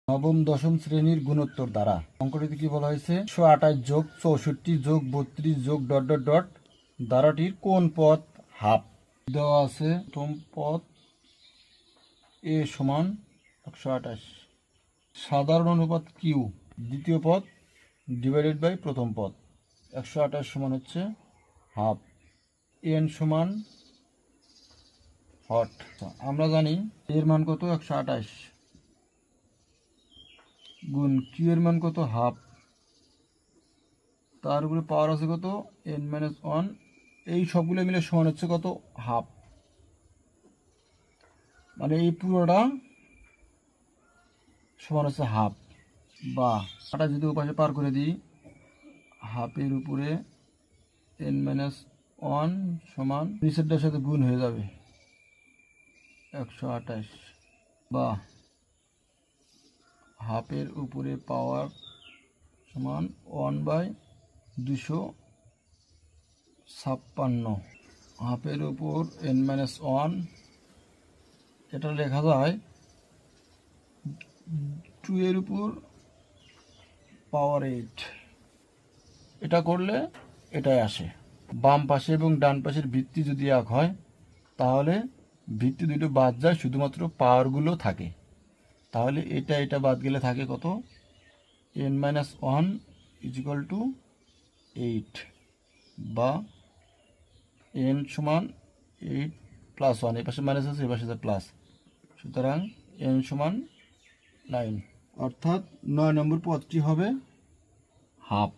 নবম দশম শ্রেণীর গুণোত্তর দ্বারা অঙ্কটিতে কি বলা হয়েছে 128 যোগ 64 যোগ 32 যোগ ডট ডট ডট দ্বারাটির কোন পদ হাফ দেওয়া আছে। প্রথম পদ এ সমান 128, সাধারণ অনুপাত কিউ দ্বিতীয় পদ ডিভাইডেড বাই প্রথম পদ 128 সমান হচ্ছে হাফ, এন সমান হট। আমরা জানি এর মান কত 128 গুণ কিউ এর মান কত হাফ, তার উপরে পাওয়ার আছে কত n-1, এই সবগুলো মিলে সমান হচ্ছে কত হাফ, মানে এই পুরোটা সমান হচ্ছে হাফ। বা এটা যদি ওপাশে পার করে দিই হাফের উপরে n-1 সমান নিচেরটার সাথে গুণ হয়ে যাবে 128, বা হাফের উপরে পাওয়ার সমান 1/256, হাফের উপর n-1, এটা লেখা যায় 2 এর উপর পাওয়ার 8। এটা করলে এটাই আসে। বাম পাশে এবং ডান পাশের ভিত্তি যদি এক হয় তাহলে ভিত্তি দুটো বাদ যায়, শুধুমাত্র পাওয়ারগুলো থাকে। তাহলে এটা বাদ গেলে থাকে কত n-1 ইজিক্যাল টু 8, বা n সমান 8 প্লাস 1, এ পাশে মাইনাস আছে এ পাশে প্লাস, সুতরাং n সমান 9, অর্থাৎ 9 নম্বর পদটি হবে হাফ।